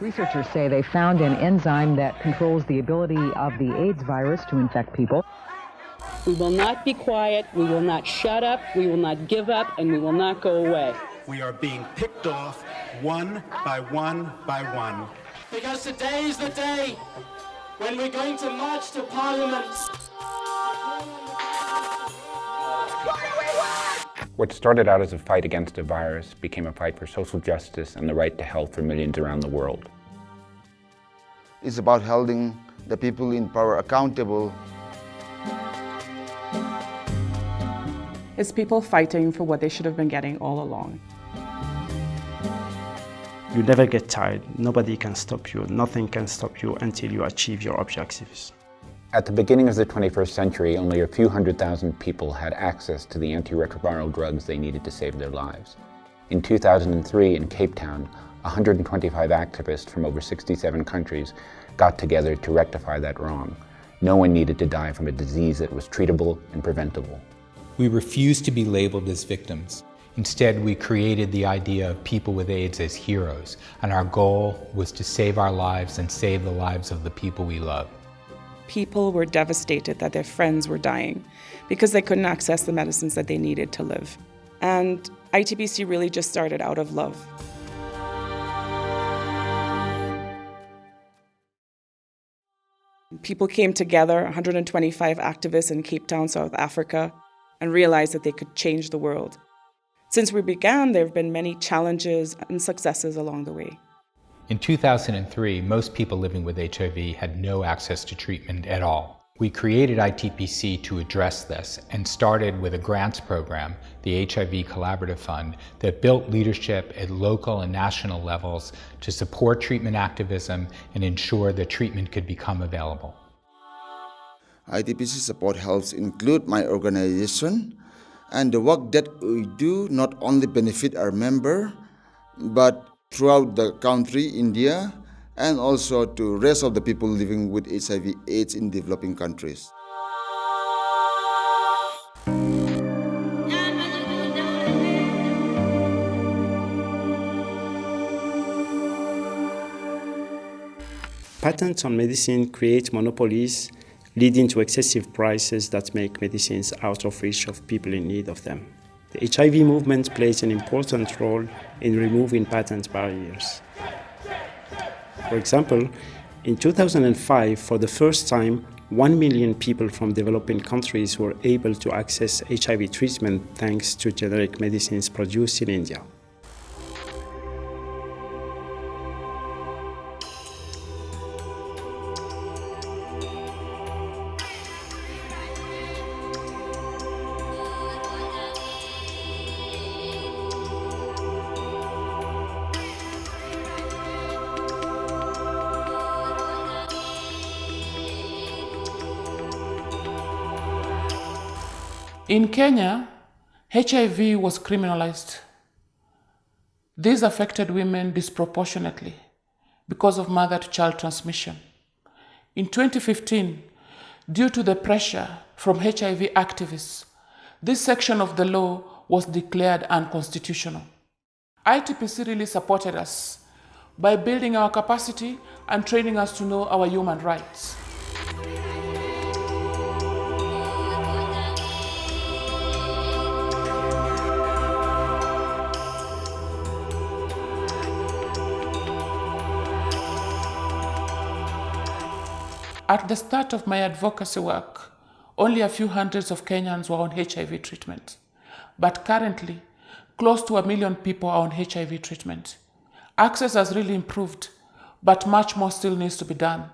Researchers say they found an enzyme that controls the ability of the AIDS virus to infect people. We will not be quiet, we will not shut up, we will not give up, and we will not go away. We are being picked off one by one by one. Because today is the day when we're going to march to Parliament. What started out as a fight against a virus became a fight for social justice and the right to health for millions around the world. It's about holding the people in power accountable. It's people fighting for what they should have been getting all along. You never get tired. Nobody can stop you. Nothing can stop you until you achieve your objectives. At the beginning of the 21st century, only a few 100,000 people had access to the antiretroviral drugs they needed to save their lives. In 2003, in Cape Town, 125 activists from over 67 countries got together to rectify that wrong. No one needed to die from a disease that was treatable and preventable. We refused to be labeled as victims. Instead, we created the idea of people with AIDS as heroes, and our goal was to save our lives and save the lives of the people we love. People were devastated that their friends were dying because they couldn't access the medicines that they needed to live. And ITPC really just started out of love. People came together, 125 activists in Cape Town, South Africa, and realized that they could change the world. Since we began, there have been many challenges and successes along the way. In 2003, most people living with HIV had no access to treatment at all. We created ITPC to address this and started with a grants program, the HIV Collaborative Fund, that built leadership at local and national levels to support treatment activism and ensure that treatment could become available. ITPC support helps include my organization, and the work that we do not only benefit our member, but throughout the country, India, and also to rest of the people living with HIV/AIDS in developing countries. Patents on medicine create monopolies, leading to excessive prices that make medicines out of reach of people in need of them. The HIV movement plays an important role in removing patent barriers. For example, in 2005, for the first time, 1 million people from developing countries were able to access HIV treatment thanks to generic medicines produced in India. In Kenya, HIV was criminalized. This affected women disproportionately because of mother-to-child transmission. In 2015, due to the pressure from HIV activists, this section of the law was declared unconstitutional. ITPC really supported us by building our capacity and training us to know our human rights. At the start of my advocacy work, only a few hundreds of Kenyans were on HIV treatment. But currently, close to 1 million people are on HIV treatment. Access has really improved, but much more still needs to be done.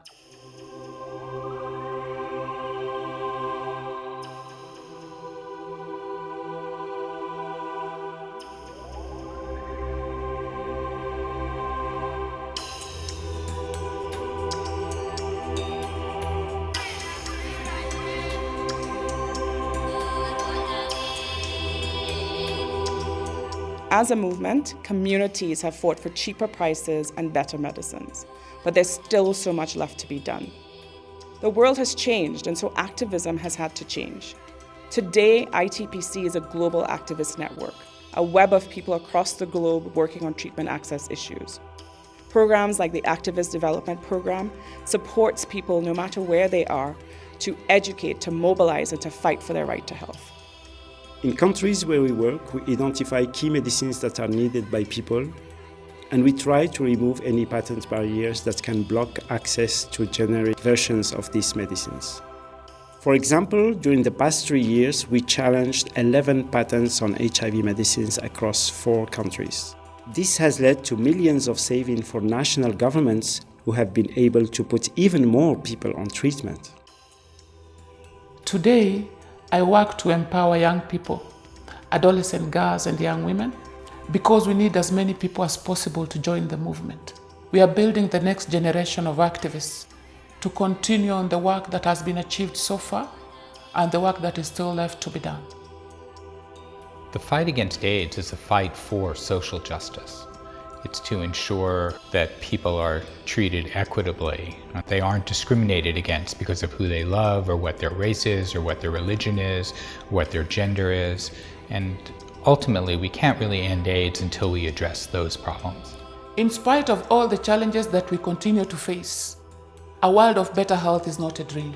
As a movement, communities have fought for cheaper prices and better medicines, but there's still so much left to be done. The world has changed, and so activism has had to change. Today, ITPC is a global activist network, a web of people across the globe working on treatment access issues. Programs like the Activist Development Program supports people no matter where they are to educate, to mobilize, and to fight for their right to health. In countries where we work, we identify key medicines that are needed by people, and we try to remove any patent barriers that can block access to generic versions of these medicines. For example, during the past 3 years, we challenged 11 patents on HIV medicines across 4 countries. This has led to millions of savings for national governments who have been able to put even more people on treatment. Today, I work to empower young people, adolescent girls and young women, because we need as many people as possible to join the movement. We are building the next generation of activists to continue on the work that has been achieved so far and the work that is still left to be done. The fight against AIDS is a fight for social justice. It's to ensure that people are treated equitably. They aren't discriminated against because of who they love or what their race is or what their religion is, or what their gender is. And ultimately, we can't really end AIDS until we address those problems. In spite of all the challenges that we continue to face, a world of better health is not a dream.